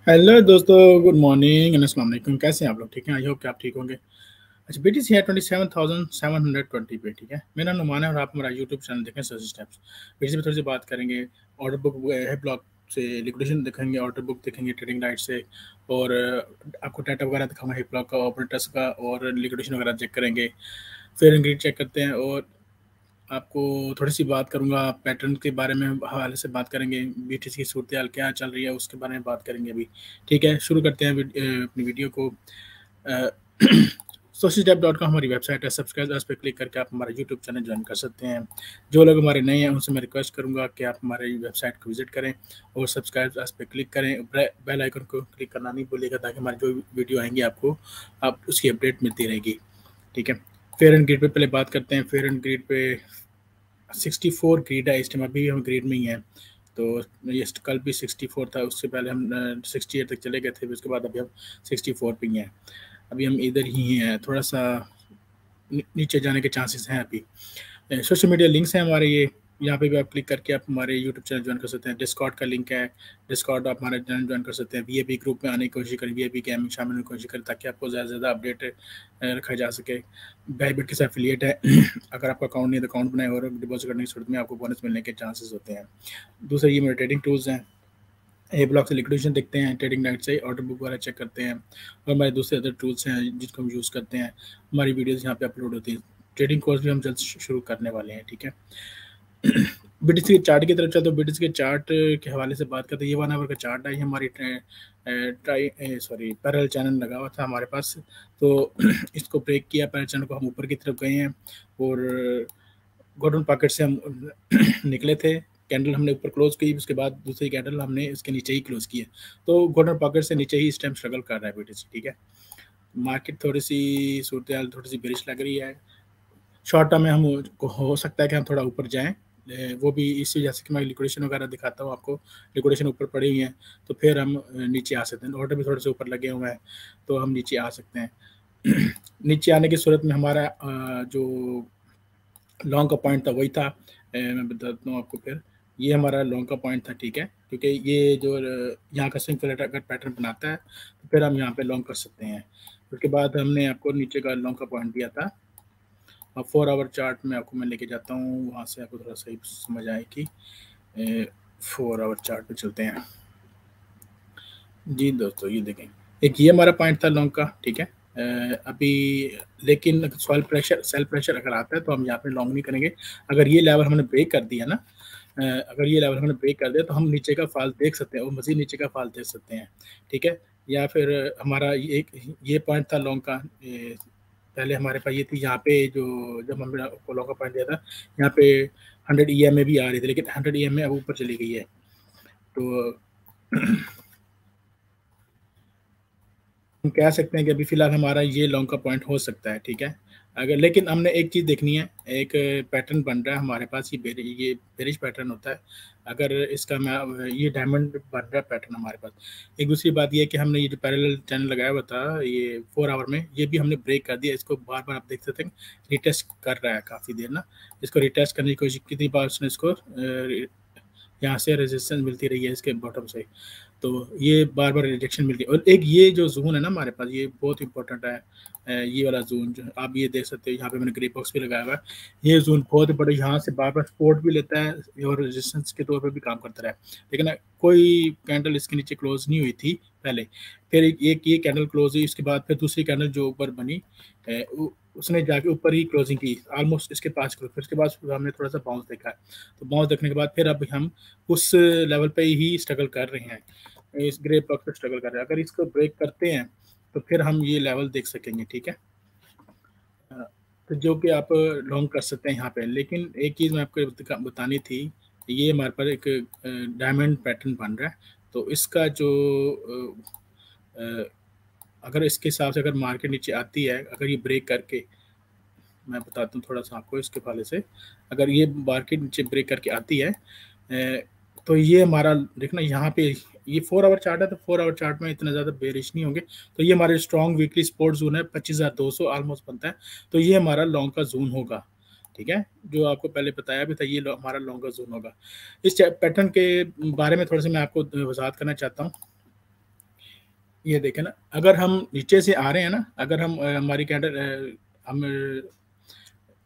Hello दोस्तों, good morning and अस्सलाम वालेकुम। कैसे हैं आप लोग? ठीक हैं? आई होप कि आप ठीक होंगे। अच्छा, BTC है 27,720 पे। ठीक है, मेरा नाम नुमान है और आप हमारा यूट्यूब चैनल देखें सच स्टेप्स। BTC पे थोड़ी सी बात करेंगे। ऑर्डर बुक है, ब्लॉक से लिक्विडेशन देखेंगे, ऑर्डर बुक देखेंगे ट्रेडिंग लाइट से, और आपको डाटा वगैरह दिखाऊंगा हिप ब्लॉक का, ऑपरेटर्स का, और लिक्विडेशन वगैरह चेक करेंगे। फिर इंग्रीड चेक करते हैं, और आपको थोड़ी-सी बात करूँगा पैटर्न के बारे में, हवाले से बात करेंगे, बीटीसी की सूरत-ए-हाल क्या चल रही है उसके बारे में बात करेंगे अभी। ठीक है, शुरू करते हैं अपनी वीडियो को। अ, socialstep.com हमारी वेबसाइट है, सब्सक्राइब अस पे क्लिक करके आप हमारा यूट्यूब चैनल जॉइन कर सकते हैं। जो लोग हमारे नए हैं उनसे मैं रिक्वेस्ट करूँगा कि आप हमारी वेबसाइट को विज़िट करें और सब्सक्राइब अस पे क्लिक करें, बेल आइकन को क्लिक करना नहीं भूलिएगा ताकि हमारी जो वीडियो आएँगी आपको आप उसकी अपडेट मिलती रहेगी। ठीक है, फेयर एंड ग्रिड पे पहले बात करते हैं। फेयर एंड ग्रिड पे 64 ग्रिड है इस टाइम, अभी हम ग्रिड में ही हैं। तो ये कल भी 64 था, उससे पहले हम 68 तक चले गए थे, उसके बाद अभी हम 64 पे ही हैं। अभी हम इधर ही हैं, थोड़ा सा नीचे जाने के चांसेस हैं अभी। सोशल मीडिया लिंक्स हैं हमारे, ये यहाँ पे भी आप क्लिक करके आप हमारे यूट्यूब चैनल ज्वाइन कर सकते हैं। डिस्कॉर्ड का लिंक है, डिस्कॉर्ड आप हमारे चैनल ज्वाइन कर सकते हैं। वीआईपी ग्रुप में आने की कोशिश करें, वीआईपी गेम में शामिल होने की कोशिश करें ताकि आपको ज़्यादा से ज़्यादा अपडेट रखा जा सके। बाइबिट के साथ एफिलिएट है अगर आपका अकाउंट नहीं है तो अकाउंट बनाए और डिपॉजिट करने की सूरत में आपको बोनस मिलने के चांसेस होते हैं। दूसरा, ये मेरे ट्रेडिंग टूल्स हैं। ए ब्लॉक से लिक्विडेशन देखते हैं, ट्रेडिंग लाइट से ऑर्डर बुक वगैरह चेक करते हैं, और हमारे दूसरे अदर टूल्स हैं जिसको हम यूज़ करते हैं। हमारी वीडियोज़ यहाँ पे अपलोड होती हैं। ट्रेडिंग कोर्स भी हम जल्द शुरू करने वाले हैं। ठीक है, बीटीसी के चार्ट की तरफ चलते, बीटीसी के चार्ट के हवाले से बात करते हैं। ये 1 आवर का चार्ट है, ये हमारी पैरेलल चैनल लगा हुआ था हमारे पास, तो इसको ब्रेक किया पैरेलल चैनल को, हम ऊपर की तरफ गए हैं और गोल्डन पॉकेट से हम निकले थे। कैंडल हमने ऊपर क्लोज की, उसके बाद दूसरी कैंडल हमने इसके नीचे ही क्लोज की है, तो गोल्डन पॉकेट से नीचे ही इस टाइम स्ट्रगल कर रहा है बीटीसी। ठीक है, मार्केट थोड़ी सी सूरत थोड़ी सी बेरिश लग रही है। शॉर्ट टर्म में हम हो सकता है कि हम थोड़ा ऊपर जाएँ, वो भी इसी वजह से कि मैं लिक्विडेशन वगैरह दिखाता हूँ आपको। लिक्विडेशन ऊपर पड़ी हुई है तो फिर हम नीचे आ सकते हैं। ऑर्डर भी थोड़े से ऊपर लगे हुए हैं तो हम नीचे आ सकते हैं। नीचे आने की सूरत में हमारा जो लॉन्ग का पॉइंट था वही था। मैं बताता हूँ आपको फिर। ये हमारा लॉन्ग का पॉइंट था, ठीक है, क्योंकि ये जो यहाँ का स्विंग प्लेट अगर पैटर्न बनाता है तो फिर हम यहाँ पे लॉन्ग कर सकते हैं। उसके बाद हमने आपको नीचे का लॉन्ग का पॉइंट दिया था। अब 4 आवर चार्ट में आपको मैं लेके जाता हूँ, वहाँ से आपको थोड़ा सही समझ आए कि 4 आवर चार्ट पे चलते हैं। जी दोस्तों, ये देखें, एक ये हमारा पॉइंट था लॉन्ग का। ठीक है, अभी लेकिन सेल प्रेशर अगर आता है तो हम यहाँ पे लॉन्ग नहीं करेंगे। अगर ये लेवल हमने ब्रेक कर दिया ना, अगर ये लेवल हमने ब्रेक कर दिया तो हम नीचे का फॉल देख सकते हैं और मज़ीद नीचे का फॉल देख सकते हैं। ठीक है, या फिर हमारा ये पॉइंट था लॉन्ग का। पहले हमारे पास ये थी, यहाँ पे जो जब हमने लॉन्ग का पॉइंट दिया था, यहाँ पे 100 EMA भी आ रही थी, लेकिन 100 EMA अब ऊपर चली गई है। तो हम कह सकते हैं कि अभी फ़िलहाल हमारा ये लॉन्ग का पॉइंट हो सकता है। ठीक है, अगर लेकिन हमने एक चीज़ देखनी है, एक पैटर्न बन रहा है हमारे पास, ये बेरिश पैटर्न होता है। अगर इसका मैं ये डायमंड बन रहा है पैटर्न हमारे पास। एक दूसरी बात ये है कि हमने ये जो पैरेलल चैनल लगाया हुआ था ये 4 आवर में, ये भी हमने ब्रेक कर दिया। इसको बार-बार आप देख सकते हैं रिटेस्ट कर रहा है काफ़ी देर ना। इसको रिटेस्ट करने की कोशिश कितनी बार उसने इसको यहाँ से रेजिस्टेंस मिलती रही है इसके बॉटम से, तो ये बार-बार रिजेक्शन मिल गई। और एक ये जो ज़ोन है ना हमारे पास, ये बहुत इंपॉर्टेंट है। ये वाला ज़ोन जो आप ये देख सकते हो, यहाँ पे मैंने ग्रे बॉक्स भी लगाया हुआ है। ये ज़ोन बहुत बड़ा, यहाँ से बार-बार सपोर्ट भी लेता है और रेजिस्टेंस के तौर पे भी काम करता रहा है। लेकिन कोई कैंडल इसके नीचे क्लोज नहीं हुई थी पहले। फिर एक ये कैंडल क्लोज हुई, उसके बाद फिर दूसरी कैंडल जो ऊपर बनी, उसने जाके ऊपर ही क्लोजिंग की, ऑलमोस्ट इसके पास क्लोज। फिर उसके बाद हमने थोड़ा सा बाउंस देखा है, तो बाउंस देखने के बाद फिर अब हम उस लेवल पे ही स्ट्रगल कर रहे हैं, इस ग्रे बॉक्स पे स्ट्रगल कर रहे हैं। अगर इसको ब्रेक करते हैं तो फिर हम ये लेवल देख सकेंगे। ठीक है, तो जो कि आप लॉन्ग कर सकते हैं यहाँ पे। लेकिन एक चीज़ मैं आपको बतानी थी, ये हमारे पास एक डायमंड पैटर्न बन रहा है, तो इसका जो अगर इसके हिसाब से अगर मार्केट नीचे आती है, अगर ये ब्रेक करके, मैं बताता हूँ थोड़ा सा आपको इसके हवाले से, अगर ये मार्केट नीचे ब्रेक करके आती है तो ये हमारा देखना यहाँ पे, ये 4 आवर चार्ट है, तो 4 आवर चार्ट में इतना ज़्यादा बेरिश नहीं होंगे। तो ये हमारे स्ट्रॉन्ग वीकली सपोर्ट जोन है, 25,200 ऑलमोस्ट बनता है, तो ये हमारा लॉन्ग का जोन होगा। ठीक है, जो आपको पहले बताया भी था, ये हमारा लॉन्ग का जोन होगा। इस पैटर्न के बारे में थोड़ा सा मैं आपको वजाहत करना चाहता हूँ। ये देखें ना, अगर हम नीचे से आ रहे हैं ना, अगर हम हमारी कैंडल हम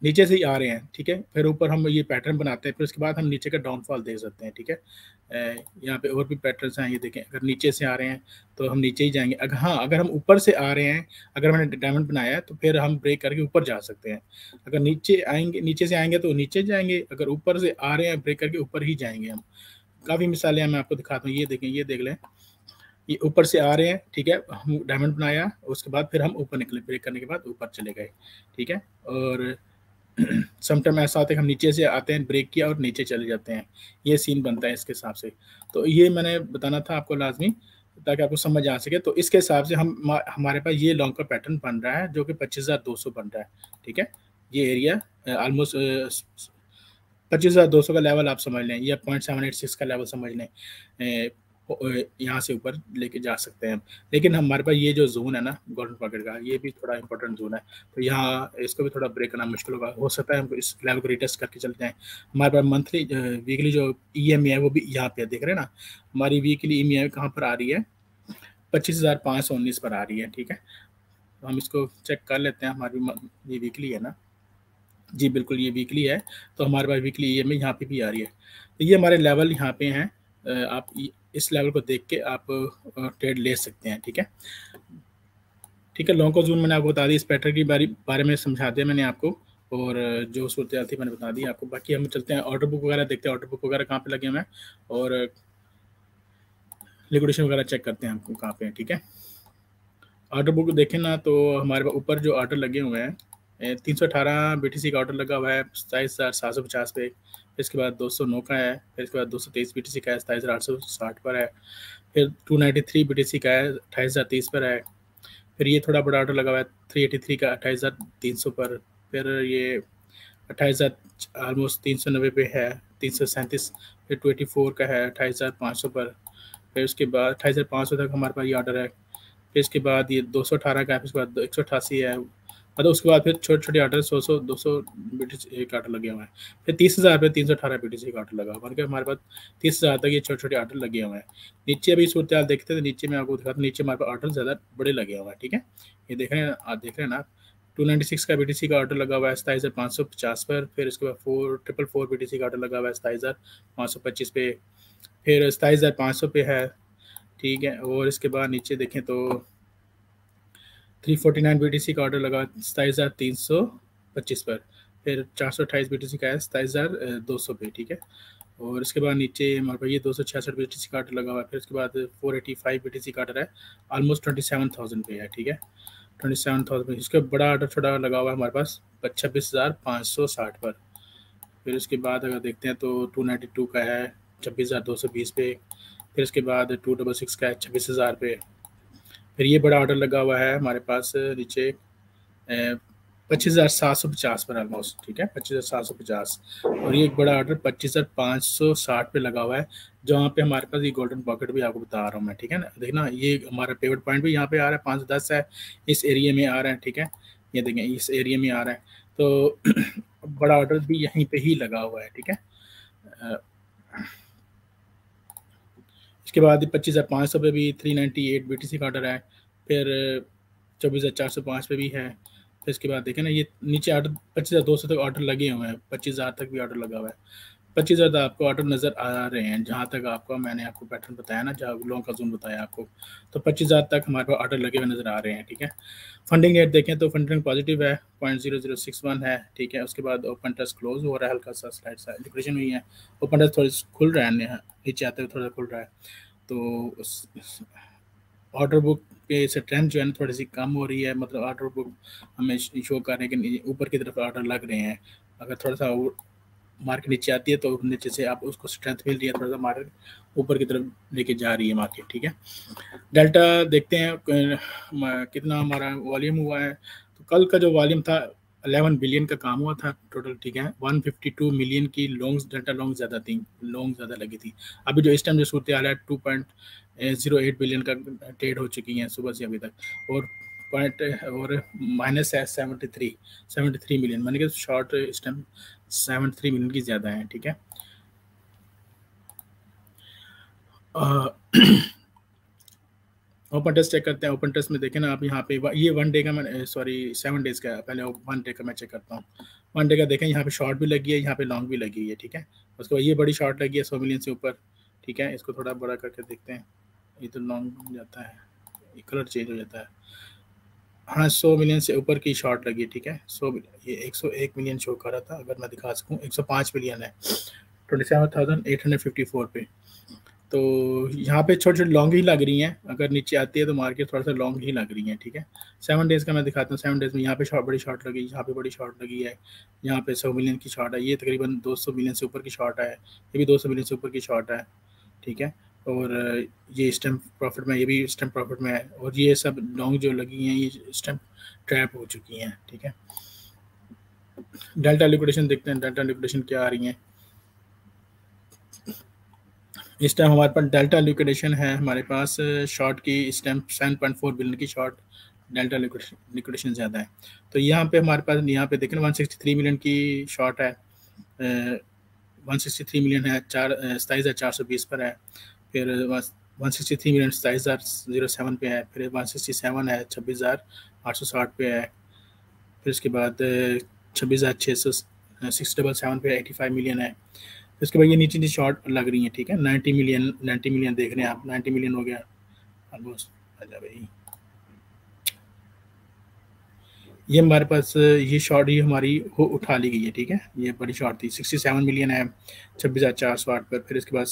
नीचे से ही आ रहे हैं, ठीक है, फिर ऊपर हम ये पैटर्न बनाते हैं, फिर उसके बाद हम नीचे का डाउनफॉल देख सकते हैं, ठीक है। यहाँ पे और भी पैटर्न्स हैं, ये देखें, अगर नीचे से आ रहे हैं तो हम नीचे ही जाएंगे। अगर हाँ, अगर हम ऊपर से आ रहे हैं, अगर मैंने डायमंड बनाया है तो फिर हम ब्रेक करके ऊपर जा सकते हैं। अगर नीचे आएंगे, नीचे से आएंगे तो नीचे जाएंगे, अगर ऊपर से आ रहे हैं ब्रेक करके ऊपर ही जाएंगे हम। काफ़ी मिसालें मैं आपको दिखाता हूँ, ये देखें, ये देख लें, ये ऊपर से आ रहे हैं, ठीक है, हम डायमंड बनाया, उसके बाद फिर हम ऊपर निकले, ब्रेक करने के बाद ऊपर चले गए, ठीक है। और समटाइम ऐसा होता है कि हम नीचे से आते हैं, ब्रेक किया और नीचे चले जाते हैं, ये सीन बनता है इसके हिसाब से। तो ये मैंने बताना था आपको लाजमी, ताकि आपको समझ आ सके। तो इसके हिसाब से हमारे पास ये लॉन्ग का पैटर्न बन रहा है, जो कि 25,200 बन रहा है, ठीक है। ये एरिया ऑलमोस्ट 25,200 का लेवल आप समझ लें, या 0.786 का लेवल समझ लें। यहाँ से ऊपर लेके जा सकते हैं हम। लेकिन हमारे पास ये जो जोन है ना गोल्डन पॉकेट का, ये भी थोड़ा इंपॉर्टेंट जोन है, तो यहाँ इसको भी थोड़ा ब्रेक करना मुश्किल होगा। हो सकता है हम इस लेवल को रिटेस्ट करके चलते हैं। हमारे पास मंथली वीकली जो EMI है वो भी यहाँ पे देख रहे हैं ना, हमारी वीकली EMI कहाँ पर आ रही है, 25,519 पर आ रही है, ठीक है। तो हम इसको चेक कर लेते हैं, हमारी ये वीकली है ना, जी बिल्कुल ये वीकली है। तो हमारे पास वीकली EMI यहाँ पे भी आ रही है। तो ये हमारे लेवल यहाँ पे हैं। आप इस लेवल को देख के आप ट्रेड ले सकते हैं, ठीक है। ठीक है, लॉन्ग को जून मैंने आपको बता दी, इस पैटर्न की बारे में समझा दिया मैंने आपको, और जो सूरत थी मैंने बता दी आपको। बाकी हम चलते हैं ऑर्डर बुक वगैरह देखते हैं, ऑर्डर बुक वगैरह कहाँ पे लगे हुए हैं, और लिक्विडेशन वगैरह चेक करते हैं हमको कहाँ पे है, ठीक है। ऑर्डर बुक देखें ना, तो हमारे पास ऊपर जो ऑर्डर लगे हुए हैं, 318 BTC का ऑर्डर लगा हुआ है 27,750 पे। फिर इसके बाद 209 का है, फिर इसके बाद 223 BTC का है 27,860 पर है। फिर 293 BTC का है 28,030 पर है। फिर ये थोड़ा बड़ा ऑर्डर लगा हुआ है 383 का 28,300 पर। फिर ये 28,000 ऑलमोस्ट 390 पे है, 337। फिर 24 का है 28,500 पर। फिर उसके बाद 28,500 तक हमारे पास ये ऑर्डर है। फिर इसके बाद ये 218 का है, फिर उसके बाद 188 है, मतलब उसके बाद फिर छोटे छोटे ऑर्डर 100 200 BTC का ऑर्डर लगे हुए हैं। फिर 30,000 पे 318 BTC का ऑर्डर लगा हुआ है, मतलब हमारे पास 30,000 तक ये छोटे छोटे ऑर्डर लगे हुए हैं। नीचे अभी सूरत हाल देखते हैं, तो नीचे मैं आपको दिखाता हूँ, नीचे हमारे पास ऑर्डर ज़्यादा बड़े लगे हुए हैं, ठीक है। ये देख रहे हैं आप, देख रहे हैं ना, 296 का BTC का ऑर्डर लगा हुआ है 27,550 पर। फिर उसके बाद 4,444 BTC का ऑर्डर लगा हुआ है 27,525 पे। फिर 27,500 पे है, ठीक है। और इसके बाद नीचे देखें तो 349 BTC का ऑर्डर लगा 27,325 पर। फिर 428 BTC का है 27,200 पे, ठीक है। और इसके बाद नीचे हमारे पास ये 266 BTC का ऑर्डर लगा हुआ है। फिर उसके बाद 485 BTC का ऑर्डर है, ऑलमोस्ट 27,000 पे है, ठीक है। 27,000 पे इसका बड़ा ऑर्डर छोटा लगा हुआ है हमारे पास 26,560 पर। फिर उसके बाद अगर देखते हैं तो 292 का है 26,220 पे। फिर उसके बाद 266 का है 26,000 पे। फिर ये बड़ा ऑर्डर लगा हुआ है हमारे पास नीचे 25,750 पर ऑलमोस्ट, ठीक है, 25,750। और ये एक बड़ा ऑर्डर 25,560 पे लगा हुआ है, जहाँ पे हमारे पास ये गोल्डन पॉकेट भी आपको बता रहा हूँ मैं, ठीक है ना। देखना, ये हमारा पेवट पॉइंट भी यहाँ पे आ रहा है, 510 है, इस एरिया में आ रहा है, ठीक है। ये देखें, इस एरिया में आ रहा है, तो बड़ा ऑर्डर भी यहीं पे ही लगा हुआ है, ठीक है। अ, इसके बाद 25,500 पे भी 398 BTC का ऑर्डर है। फिर 24,405 पे भी है। फिर इसके बाद देखें ना, ये नीचे ऑर्डर 25,200 तक ऑर्डर लगे हुए हैं, 25,000 तक भी ऑर्डर लगा हुआ है। 25,000 तक आपको ऑर्डर नज़र आ रहे हैं, जहाँ तक आपको मैंने आपको पैटर्न बताया ना, जहाँ लॉन्ग का जोन बताया आपको, तो 25,000 तक हमारे पास ऑर्डर लगे हुए नज़र आ रहे हैं, ठीक है। फंडिंग रेट देखें तो फंडिंग पॉजिटिव है, 0.0061 है, ठीक है। उसके बाद ओपन टेस्ट क्लोज हो रहा है, हल्का सा स्लाइड सा लिक्विडेशन हुई है। ओपन टेस्ट थोड़ी खुल रहा है, नीचे आते हुए थोड़ा खुल रहा है। तो ऑर्डर बुक पे स्ट्रेंथ जो है ना थोड़ी सी कम हो रही है, मतलब ऑर्डर बुक हमें शो कर रहे हैं कि ऊपर की तरफ ऑर्डर लग रहे हैं। अगर थोड़ा सा मार्केट नीचे आती है तो नीचे से आप उसको स्ट्रेंथ मिल रही है, थोड़ा सा मार्केट ऊपर की तरफ लेके जा रही है मार्केट, ठीक है। डेल्टा देखते हैं कितना हमारा वॉल्यूम हुआ है। तो कल का जो वॉल्यूम था 11 बिलियन का काम हुआ था टोटल, ठीक है। 152 मिलियन की लॉन्ग्स, डेल्टा लॉन्ग ज़्यादा थी, लॉन्ग ज़्यादा लगी थी। अभी जो इस टाइम जो सूरत हाल है 2.08 बिलियन का ट्रेड हो चुकी हैं सुबह से अभी तक, और पॉइंट और माइनस है 73 मिलियन, मानी कि शॉर्ट इस टाइम 73 मिलियन की ज़्यादा है, ठीक है। ओपन टेस्ट चेक करते हैं। ओपन टेस्ट में देखें ना आप यहाँ पे ये 1 डे का, मैं सॉरी 7 डेज़ का है। पहले 1 डे का मैं चेक करता हूँ। 1 डे का देखें, यहाँ पे शॉर्ट भी लगी है, यहाँ पे लॉन्ग भी लगी हुई है, ठीक है। उसके बाद ये बड़ी शॉर्ट लगी है 100 मिलियन से ऊपर, ठीक है। इसको थोड़ा बड़ा करके देखते हैं। ये तो लॉन्ग जाता है, ये कलर चेंज हो जाता है। हाँ, 100 मिलियन से ऊपर की शॉर्ट लगी है, ठीक है। 100 ये 101 मिलियन शो कर रहा था, अगर मैं दिखा सकूँ 105 मिलियन है 27,854 पे। तो यहाँ पे छोटी छोटी लॉन्ग ही लग रही हैं। अगर नीचे आती है तो मार्केट थोड़ा सा लॉन्ग ही लग रही है, ठीक है। 7 डेज़ का मैं दिखाता हूँ। 7 डेज़ में यहाँ पे बड़ी शॉर्ट लगी, यहाँ पे बड़ी शॉर्ट लगी है, यहाँ पे 100 मिलियन की शॉर्ट है, ये तकरीबन 200 मिलियन से ऊपर की शॉर्ट है, ये भी 200 मिलियन से ऊपर की शॉर्ट है, ठीक है। और ये स्टैम्प प्रॉफिट में, ये भी स्टैम्प प्रॉफिट में है, और ये सब लॉन्ग जो लगी हैं ये स्टैम्प ट्रैप हो चुकी हैं, ठीक है। डेल्टा लिक्विडेशन देखते हैं, डेल्टा लिक्विडेशन क्या आ रही है। इस टाइम हमारे पास डेल्टा लिक्विडेशन है, हमारे पास शॉर्ट की इस टाइम 7.4 बिलियन की शॉर्ट डेल्टा लिक्विडेशन ज़्यादा है। तो यहाँ पे हमारे पास, यहाँ पे देखें 163 मिलियन की शॉर्ट है, 163 मिलियन है, 27,420 पर है। फिर 163 मिलियन 27,007 पे है। फिर 167 है 26,860 पे है। फिर उसके बाद 26,600 677 पे 85 मिलियन है। उसके बाद ये नीचे नीचे शॉर्ट लग रही है, ठीक है। 90 मिलियन देख रहे हैं आप, 90 मिलियन हो गया ऑलमोस्ट। अच्छा भाई, ये हमारे पास ये शॉर्ट ही हमारी उठा ली गई है, ठीक है। ये बड़ी शॉर्ट थी, 67 मिलियन है 26,408 पर। फिर इसके बाद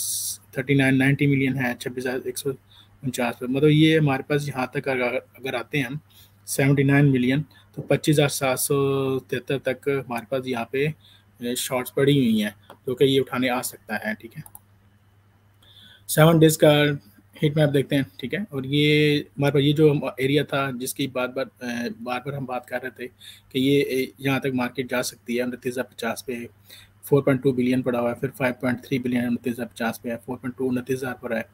90 मिलियन है 26,149 पर। मतलब ये हमारे पास यहाँ तक अगर आते हैं हम 79 मिलियन, तो 25,773 तक हमारे पास यहाँ पे शॉर्ट्स पड़ी हुई हैं, जो कि ये उठाने आ सकता है, ठीक है। 7 डेज़ का हीट मैप देखते हैं, ठीक है। और ये हमारे पास ये जो एरिया था जिसकी बार बार हम बात कर रहे थे कि ये यहाँ तक मार्केट जा सकती है, 29,050 पे 4.2 बिलियन पड़ा हुआ है। फिर 5.3 बिलियन 29,050 पे है, 4.2 29,000 पर है।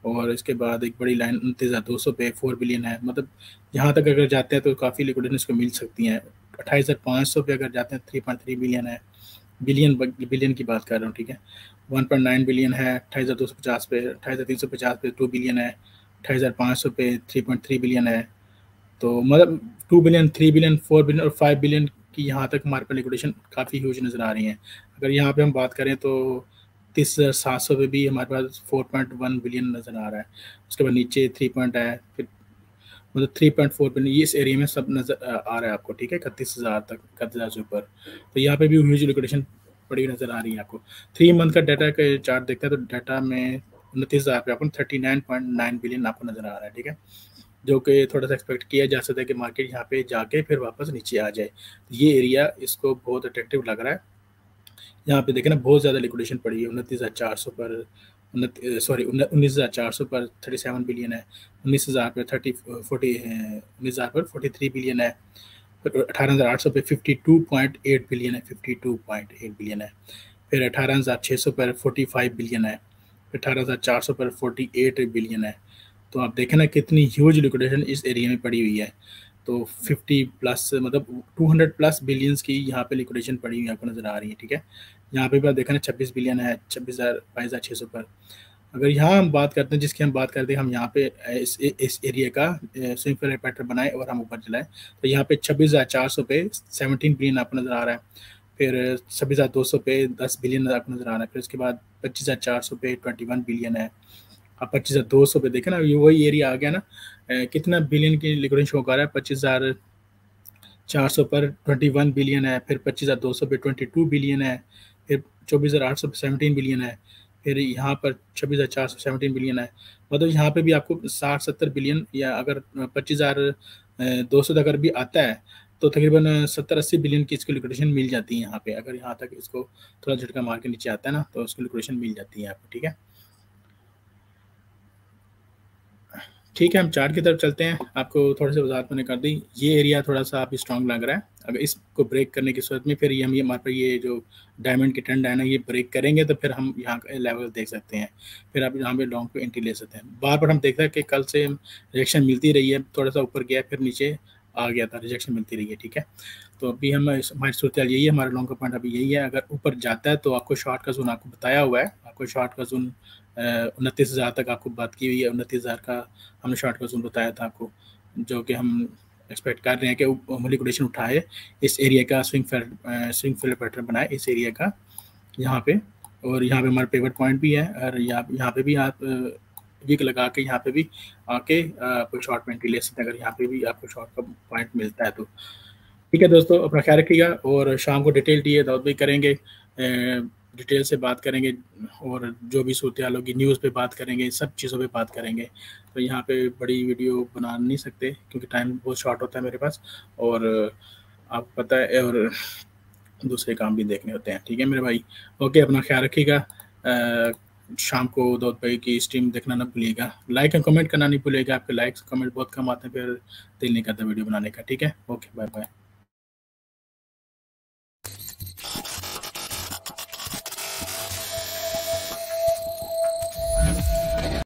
और इसके बाद एक बड़ी लाइन 29,200 पे 4 बिलियन है। मतलब यहाँ तक अगर जाते हैं तो काफ़ी लिक्विडिटी इसको मिल सकती हैं। 28,500 पे अगर जाते हैं 3.3 बिलियन है, बिलियन की बात कर रहा हूँ, ठीक है। 1.9 बिलियन है 28,250 पे, 28,350 पे 2 बिलियन है, 28,500 पे 3.3 बिलियन है। तो मतलब 2 बिलियन, 3 बिलियन, 4 बिलियन और 5 बिलियन की यहाँ तक हमारे पास लिक्विडेशन काफ़ी ह्यूज नज़र आ रही है। अगर यहाँ पे हम बात करें तो 30,700 पे भी हमारे पास 4.1 बिलियन नज़र आ रहा है। उसके बाद नीचे 3 पॉइंट है, फिर मतलब 3.4 बिलियन इस एरिया में सब नज़र आ रहा है आपको, ठीक है। 31,000 तक, 31,000 से ऊपर। तो यहाँ पे भी ह्यूज लिक्विडेशन पड़ी नज़र आ रही है आपको। 3 मंथ का डाटा का चार्ट देखते हैं तो डाटा में 29,000 पे आपको 39.9 बिलियन आपको नज़र आ रहा है, ठीक है। जो कि थोड़ा सा एक्सपेक्ट किया जा सकता है कि मार्केट यहाँ पे जाके फिर वापस नीचे आ जाए। ये एरिया इसको बहुत अट्रैक्टिव लग रहा है। यहाँ पे देखें ना, बहुत ज़्यादा लिक्विडेशन पड़ी है 29,400 पर, सॉरी 19,400 पर 37 बिलियन है, 19,000 पर 19,000 पर 43 बिलियन है। 18,800 पे 52.8 बिलियन है, 52.8 बिलियन है। फिर 18,600 पर 45 बिलियन है। फिर 18,400 पर 48 बिलियन है। तो आप देखें ना कितनी ह्यूज लिक्विडेशन इस एरिया में पड़ी हुई है। तो 50 प्लस, मतलब 200 प्लस बिलियंस की यहाँ पे लिक्विडेशन पड़ी हुई आपको नज़र आ रही है, ठीक है। यहाँ पे भी आप देखें ना 26 बिलियन है 22,600 पर। अगर यहाँ हम बात करते हैं, जिसकी हम बात करते हैं, हम यहाँ पे इस एरिया का स्विंग फेयर पैटर्न बनाए और हम ऊपर चलाएं, तो यहाँ पे 26,400 पे 17 बिलियन आपको नज़र आ रहा है। फिर 26,200 पे 10 बिलियन आपको नज़र आ रहा है। फिर उसके बाद 25,400 पे 21 बिलियन है। अब 25,200 पे देखें ना, ये वही एरिया आ गया ना। कितना बिलियन की लिक्विडेशन शो कर रहा है, 25,400 पर 21 बिलियन है। फिर 25,200 पे 22 बिलियन है। फिर 24,800 पे 17 बिलियन है। फिर यहाँ पर 26,400 17 बिलियन है। मतलब यहाँ पे भी आपको 60-70 बिलियन, या अगर 25,200 अगर भी आता है तो तकरीबन 70-80 बिलियन की इसकी लिक्विडेशन मिल जाती है यहाँ पे। अगर यहाँ तक इसको थोड़ा झटका मार के नीचे आता है ना, तो उसकी लिक्विडेशन मिल जाती है आपको, ठीक है। ठीक है, हम चार्ट की तरफ चलते हैं। आपको थोड़ी सी वजाहत मैंने कर दी। ये एरिया थोड़ा सा आप स्ट्रॉन्ग लग रहा है। अगर इसको ब्रेक करने की सूरत में फिर ये हम, ये हमारे पास ये जो डायमंड की ट्रेंड है ना, ये ब्रेक करेंगे तो फिर हम यहाँ का लेवल देख सकते हैं। फिर आप यहाँ पे लॉन्ग पे एंट्री ले सकते हैं। बार बार हम देखते हैं कि कल से रिएक्शन मिलती रही है, थोड़ा सा ऊपर गया फिर नीचे आ गया था, रिजेक्शन मिलती रही है, ठीक है। तो अभी हमारी सूरत यही है, हमारा लॉन्ग का पॉइंट अभी यही है। अगर ऊपर जाता है तो आपको शॉर्ट का जोन आपको बताया हुआ है, आपको शॉर्ट का जोन 29,000 तक आपको बात की हुई है। 29,000 का हमने शॉर्ट का जोन बताया था आपको, जो कि हम एक्सपेक्ट कर रहे हैं कि लिक्विडेशन उठाए, इस एरिया का स्विंग फील्ड पैटर्न बनाए इस एरिया का यहाँ पे। और यहाँ पे हमारा पिवट पॉइंट भी है, और यहाँ पे भी आप वीक लगा के यहाँ पे भी आके कोई शॉर्ट में एंट्री ले सकते हैं, अगर यहाँ पे भी आपको शॉर्ट का पॉइंट मिलता है तो। ठीक है दोस्तों, अपना ख्याल रखिएगा, और शाम को डिटेल डी दाऊद भाई करेंगे, डिटेल से बात करेंगे, और जो भी सूरत हाल होगी न्यूज़ पे बात करेंगे, सब चीज़ों पे बात करेंगे। तो यहाँ पे बड़ी वीडियो बना नहीं सकते क्योंकि टाइम बहुत शॉर्ट होता है मेरे पास, और आपको पता है, और दूसरे काम भी देखने होते हैं। ठीक है मेरे भाई, ओके, अपना ख्याल रखिएगा। शाम को दाऊद भाई की स्ट्रीम देखना ना भूलिएगा, लाइक एंड कमेंट करना नहीं भूलिएगा, आपके लाइक्स कमेंट बहुत कम आते हैं, फिर दिल नहीं करता वीडियो बनाने का। ठीक है, ओके, बाय बाय।